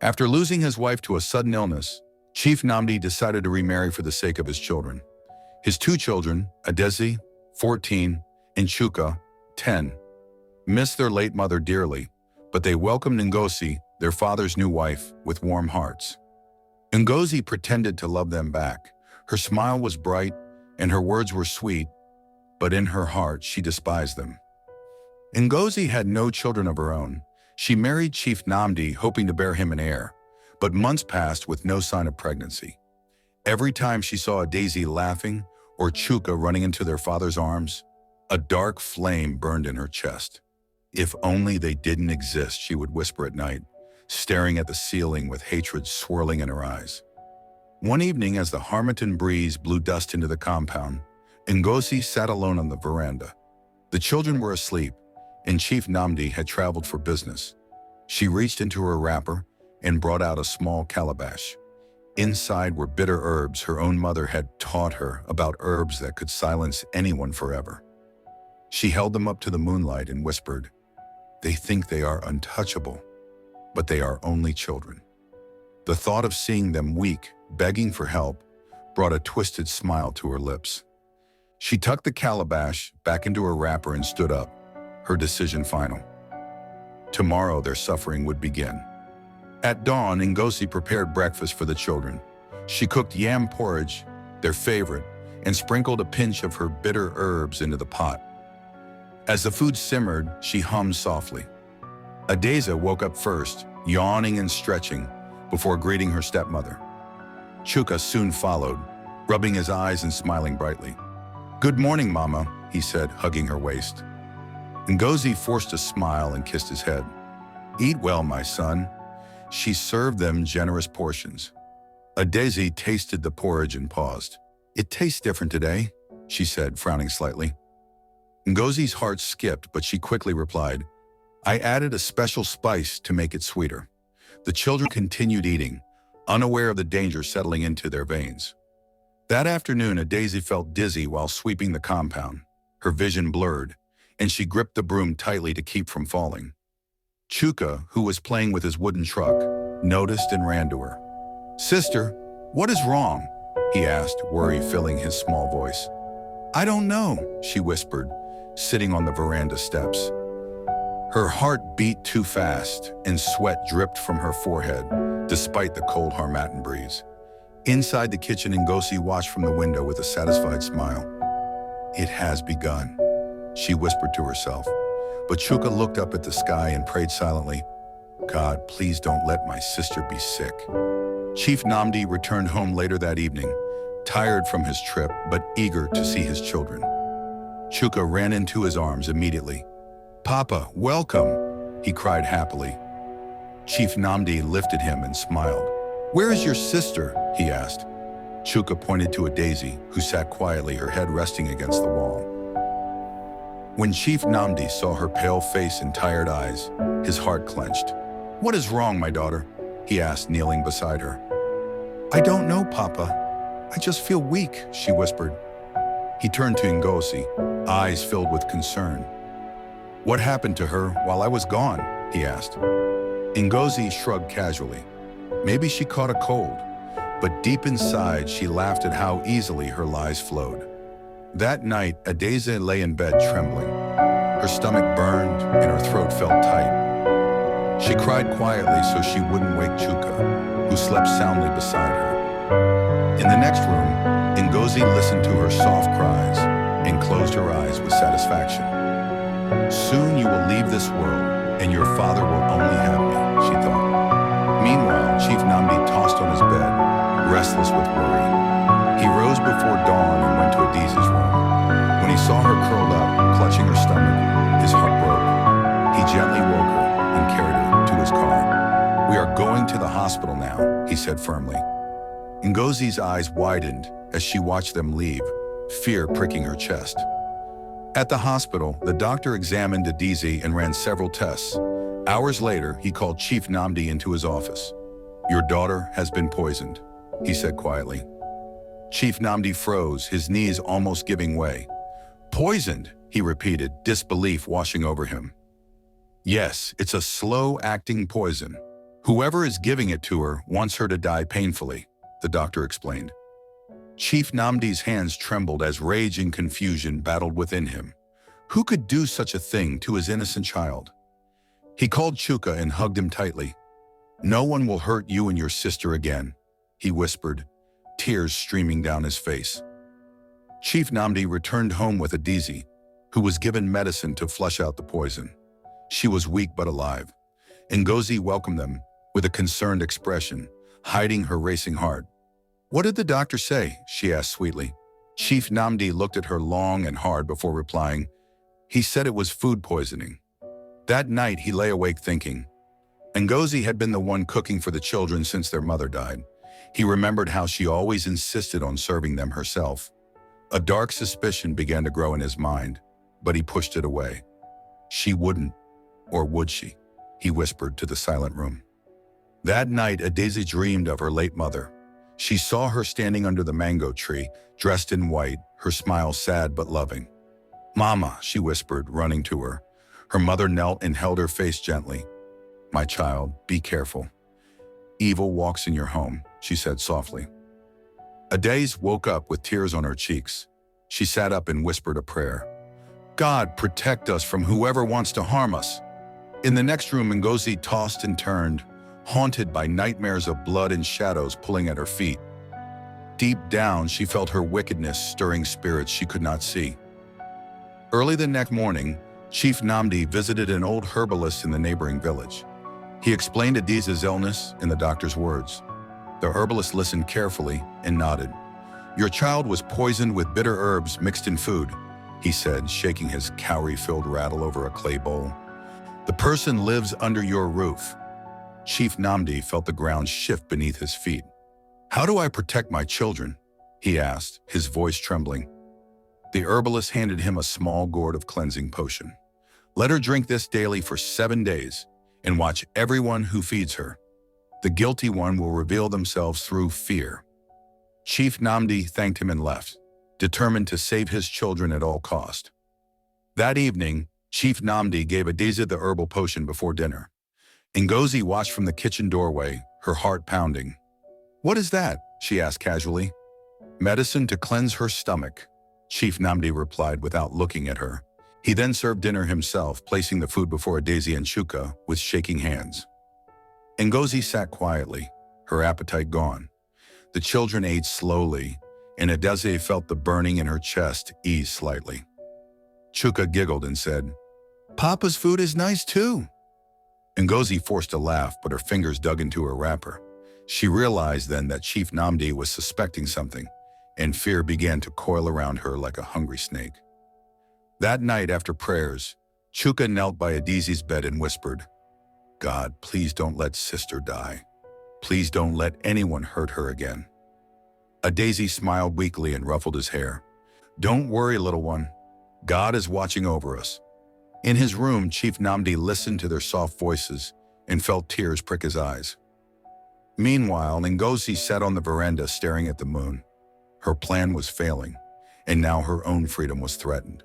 After losing his wife to a sudden illness, Chief Nnamdi decided to remarry for the sake of his children. His two children, Adaeze, 14, and Chuka, 10, missed their late mother dearly, but they welcomed Ngozi, their father's new wife, with warm hearts. Ngozi pretended to love them back. Her smile was bright, and her words were sweet, but in her heart she despised them. Ngozi had no children of her own. She married Chief Nnamdi, hoping to bear him an heir, but months passed with no sign of pregnancy. Every time she saw Adaeze laughing or Chuka running into their father's arms, a dark flame burned in her chest. If only they didn't exist, she would whisper at night, staring at the ceiling with hatred swirling in her eyes. One evening, as the Harmattan breeze blew dust into the compound, Ngozi sat alone on the veranda. The children were asleep, and Chief Nnamdi had traveled for business. She reached into her wrapper and brought out a small calabash. Inside were bitter herbs her own mother had taught her about, herbs that could silence anyone forever. She held them up to the moonlight and whispered, "They think they are untouchable, but they are only children." The thought of seeing them weak, begging for help, brought a twisted smile to her lips. She tucked the calabash back into her wrapper and stood up, her decision final. Tomorrow their suffering would begin. At dawn, Ngozi prepared breakfast for the children. She cooked yam porridge, their favorite, and sprinkled a pinch of her bitter herbs into the pot. As the food simmered, she hummed softly. Adaeze woke up first, yawning and stretching, before greeting her stepmother. Chuka soon followed, rubbing his eyes and smiling brightly. "Good morning, Mama," he said, hugging her waist. Ngozi forced a smile and kissed his head. "Eat well, my son." She served them generous portions. Adaeze tasted the porridge and paused. "It tastes different today," she said, frowning slightly. Ngozi's heart skipped, but she quickly replied, "I added a special spice to make it sweeter." The children continued eating, unaware of the danger settling into their veins. That afternoon, Adaeze felt dizzy while sweeping the compound. Her vision blurred, and she gripped the broom tightly to keep from falling. Chuka, who was playing with his wooden truck, noticed and ran to her. "Sister, what is wrong?" he asked, worry filling his small voice. "I don't know," she whispered, sitting on the veranda steps. Her heart beat too fast, and sweat dripped from her forehead, despite the cold Harmattan breeze. Inside the kitchen, Ngozi watched from the window with a satisfied smile. "It has begun," she whispered to herself. But Chuka looked up at the sky and prayed silently, "God, please don't let my sister be sick." Chief Nnamdi returned home later that evening, tired from his trip but eager to see his children. Chuka ran into his arms immediately. "Papa, welcome," he cried happily. Chief Nnamdi lifted him and smiled. "Where is your sister?" he asked. Chuka pointed to Adaeze, who sat quietly, her head resting against the wall. When Chief Nnamdi saw her pale face and tired eyes, his heart clenched. "What is wrong, my daughter?" he asked, kneeling beside her. "I don't know, Papa. I just feel weak," she whispered. He turned to Ngozi, eyes filled with concern. "What happened to her while I was gone?" he asked. Ngozi shrugged casually. Maybe she caught a cold, but deep inside she laughed at how easily her lies flowed. That night, Adaeze lay in bed trembling. Her stomach burned and her throat felt tight. She cried quietly so she wouldn't wake Chuka, who slept soundly beside her. In the next room, Ngozi listened to her soft cries and closed her eyes with satisfaction. "Soon you will leave this world, and your father will only have me," she thought. Meanwhile, Chief Nnamdi tossed on his bed, restless with worry. He rose before dawn and went to Adaeze's room. When he saw her curled up, clutching her stomach, his heart broke. He gently woke her and carried her to his car. "We are going to the hospital now," he said firmly. Ngozi's eyes widened as she watched them leave, fear pricking her chest. At the hospital, the doctor examined Adaeze and ran several tests. Hours later, he called Chief Nnamdi into his office. "Your daughter has been poisoned," he said quietly. Chief Nnamdi froze, his knees almost giving way. "Poisoned," he repeated, disbelief washing over him. "Yes, it's a slow-acting poison. Whoever is giving it to her wants her to die painfully, the doctor explained. Chief Nnamdi's hands trembled as rage and confusion battled within him. Who could do such a thing to his innocent child? He called Chuka and hugged him tightly. "No one will hurt you and your sister again," he whispered, tears streaming down his face. Chief Nnamdi returned home with Adaeze, who was given medicine to flush out the poison. She was weak but alive. Ngozi welcomed them with a concerned expression, hiding her racing heart. "What did the doctor say?" she asked sweetly. Chief Nnamdi looked at her long and hard before replying. "He said it was food poisoning." That night he lay awake thinking. Ngozi had been the one cooking for the children since their mother died. He remembered how she always insisted on serving them herself. A dark suspicion began to grow in his mind, but he pushed it away. She wouldn't, or would she? He whispered to the silent room. That night, Adaeze dreamed of her late mother. She saw her standing under the mango tree, dressed in white, her smile sad but loving. "Mama," she whispered, running to her. Her mother knelt and held her face gently. "My child, be careful. Evil walks in your home," she said softly. Adaeze woke up with tears on her cheeks. She sat up and whispered a prayer. "God, protect us from whoever wants to harm us." In the next room, Ngozi tossed and turned, haunted by nightmares of blood and shadows pulling at her feet. Deep down, she felt her wickedness stirring spirits she could not see. Early the next morning, Chief Nnamdi visited an old herbalist in the neighboring village. He explained Adeeze's illness in the doctor's words. The herbalist listened carefully and nodded. "Your child was poisoned with bitter herbs mixed in food," he said, shaking his cowrie-filled rattle over a clay bowl. "The person lives under your roof." Chief Nnamdi felt the ground shift beneath his feet. "How do I protect my children?" he asked, his voice trembling. The herbalist handed him a small gourd of cleansing potion. "Let her drink this daily for 7 days and watch everyone who feeds her. The guilty one will reveal themselves through fear." Chief Nnamdi thanked him and left, determined to save his children at all cost. That evening, Chief Nnamdi gave Adaeze the herbal potion before dinner. Ngozi watched from the kitchen doorway, her heart pounding. "What is that?" she asked casually. "Medicine to cleanse her stomach," Chief Nnamdi replied without looking at her. He then served dinner himself, placing the food before Adaeze and Chuka with shaking hands. Ngozi sat quietly, her appetite gone. The children ate slowly, and Adaeze felt the burning in her chest ease slightly. Chuka giggled and said, "Papa's food is nice too." Ngozi forced a laugh, but her fingers dug into her wrapper. She realized then that Chief Nnamdi was suspecting something, and fear began to coil around her like a hungry snake. That night after prayers, Chuka knelt by Adeeze's bed and whispered, "God, please don't let sister die. Please don't let anyone hurt her again." Adaeze smiled weakly and ruffled his hair. "Don't worry, little one. God is watching over us." In his room, Chief Nnamdi listened to their soft voices and felt tears prick his eyes. Meanwhile, Ngozi sat on the veranda staring at the moon. Her plan was failing, and now her own freedom was threatened.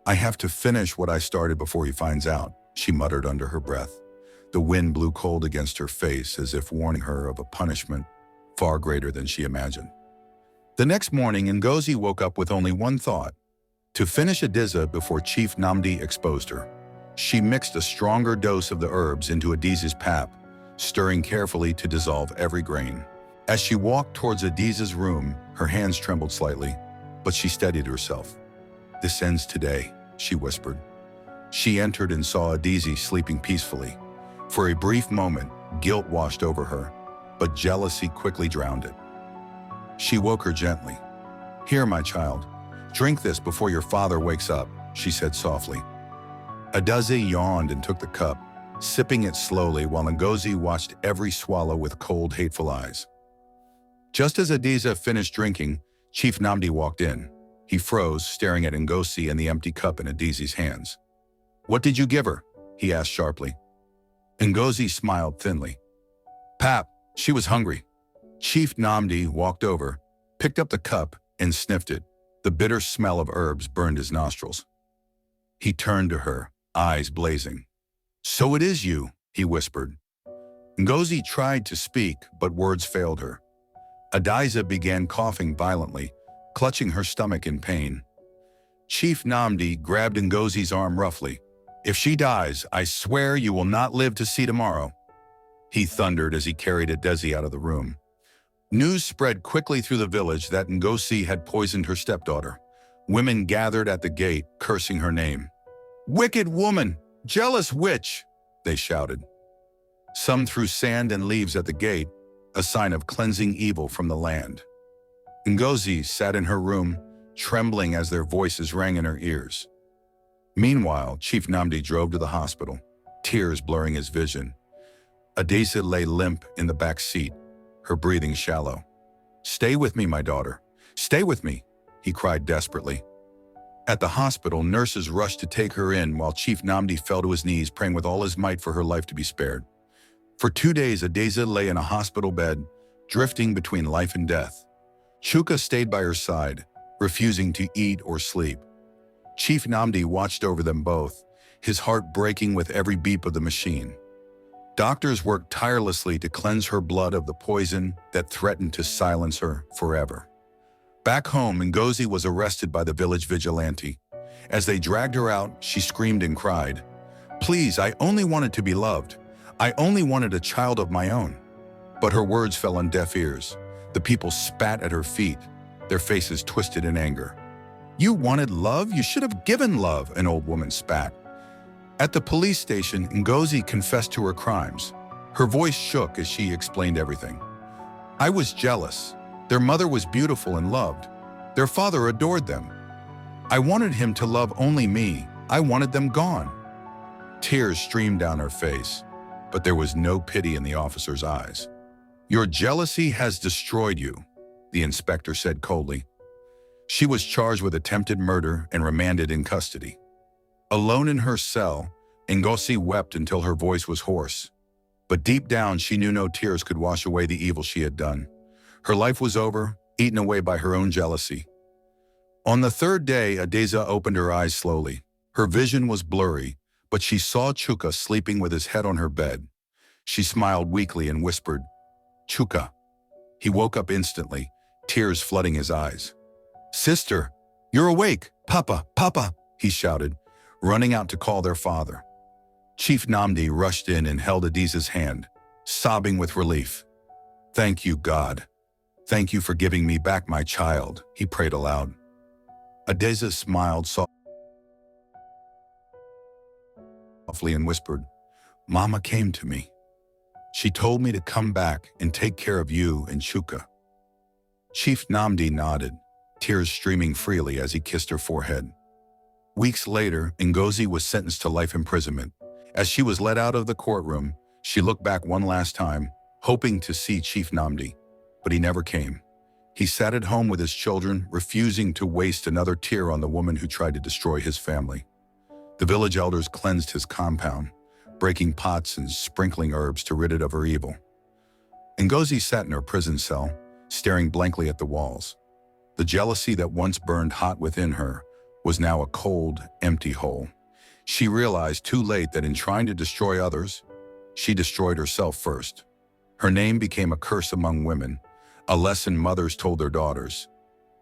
"I have to finish what I started before he finds out," she muttered under her breath. The wind blew cold against her face as if warning her of a punishment far greater than she imagined. The next morning, Ngozi woke up with only one thought: to finish Adaeze before Chief Nnamdi exposed her. She mixed a stronger dose of the herbs into Adeeze's pap, stirring carefully to dissolve every grain. As she walked towards Adeeze's room, her hands trembled slightly, but she steadied herself. "This ends today," she whispered. She entered and saw Adaeze sleeping peacefully. For a brief moment, guilt washed over her, but jealousy quickly drowned it. She woke her gently. "Here, my child, drink this before your father wakes up," she said softly. Adaeze yawned and took the cup, sipping it slowly while Ngozi watched every swallow with cold, hateful eyes. Just as Adaeze finished drinking, Chief Nnamdi walked in. He froze, staring at Ngozi and the empty cup in Adeeze's hands. "What did you give her?" he asked sharply. Ngozi smiled thinly. "Pap, she was hungry." Chief Nnamdi walked over, picked up the cup, and sniffed it. The bitter smell of herbs burned his nostrils. He turned to her, eyes blazing. "So it is you," he whispered. Ngozi tried to speak, but words failed her. Adaeze began coughing violently, clutching her stomach in pain. Chief Nnamdi grabbed Ngozi's arm roughly. "If she dies, I swear you will not live to see tomorrow," he thundered as he carried Adaeze out of the room. News spread quickly through the village that Ngozi had poisoned her stepdaughter. Women gathered at the gate, cursing her name. "Wicked woman! Jealous witch!" they shouted. Some threw sand and leaves at the gate, a sign of cleansing evil from the land. Ngozi sat in her room, trembling as their voices rang in her ears. Meanwhile, Chief Nnamdi drove to the hospital, tears blurring his vision. Adaeze lay limp in the back seat, her breathing shallow. "Stay with me, my daughter. Stay with me," he cried desperately. At the hospital, nurses rushed to take her in while Chief Nnamdi fell to his knees, praying with all his might for her life to be spared. For 2 days, Adaeze lay in a hospital bed, drifting between life and death. Chuka stayed by her side, refusing to eat or sleep. Chief Nnamdi watched over them both, his heart breaking with every beep of the machine. Doctors worked tirelessly to cleanse her blood of the poison that threatened to silence her forever. Back home, Ngozi was arrested by the village vigilante. As they dragged her out, she screamed and cried, "Please, I only wanted to be loved. I only wanted a child of my own." But her words fell on deaf ears. The people spat at her feet, their faces twisted in anger. "You wanted love? You should have given love," an old woman spat. At the police station, Ngozi confessed to her crimes. Her voice shook as she explained everything. "I was jealous. Their mother was beautiful and loved. Their father adored them. I wanted him to love only me. I wanted them gone." Tears streamed down her face, but there was no pity in the officer's eyes. "Your jealousy has destroyed you," the inspector said coldly. She was charged with attempted murder and remanded in custody. Alone in her cell, Ngozi wept until her voice was hoarse. But deep down, she knew no tears could wash away the evil she had done. Her life was over, eaten away by her own jealousy. On the 3rd day, Adaeze opened her eyes slowly. Her vision was blurry, but she saw Chuka sleeping with his head on her bed. She smiled weakly and whispered, "Chuka." He woke up instantly, tears flooding his eyes. "Sister, you're awake! Papa, Papa!" he shouted, running out to call their father. Chief Nnamdi rushed in and held Adeze's hand, sobbing with relief. "Thank you, God. Thank you for giving me back my child," he prayed aloud. Adaeze smiled softly and whispered, "Mama came to me. She told me to come back and take care of you and Chuka." Chief Nnamdi nodded, tears streaming freely as he kissed her forehead. Weeks later, Ngozi was sentenced to life imprisonment. As she was led out of the courtroom, she looked back one last time, hoping to see Chief Nnamdi, but he never came. He sat at home with his children, refusing to waste another tear on the woman who tried to destroy his family. The village elders cleansed his compound, breaking pots and sprinkling herbs to rid it of her evil. Ngozi sat in her prison cell, staring blankly at the walls. The jealousy that once burned hot within her was now a cold, empty hole. She realized too late that in trying to destroy others, she destroyed herself first. Her name became a curse among women, a lesson mothers told their daughters.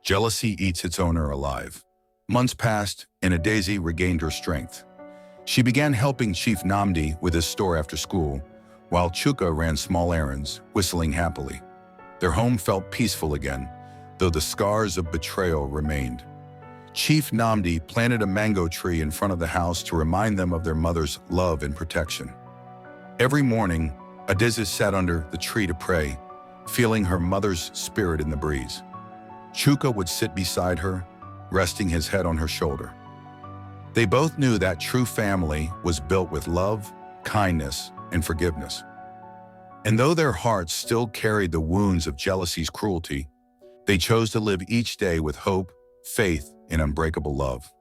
Jealousy eats its owner alive. Months passed, and Adaeze regained her strength. She began helping Chief Nnamdi with his store after school, while Chuka ran small errands, whistling happily. Their home felt peaceful again, though the scars of betrayal remained. Chief Nnamdi planted a mango tree in front of the house to remind them of their mother's love and protection. Every morning, Adaeze sat under the tree to pray, feeling her mother's spirit in the breeze. Chuka would sit beside her, resting his head on her shoulder. They both knew that true family was built with love, kindness, and forgiveness. And though their hearts still carried the wounds of jealousy's cruelty, they chose to live each day with hope, faith, and unbreakable love.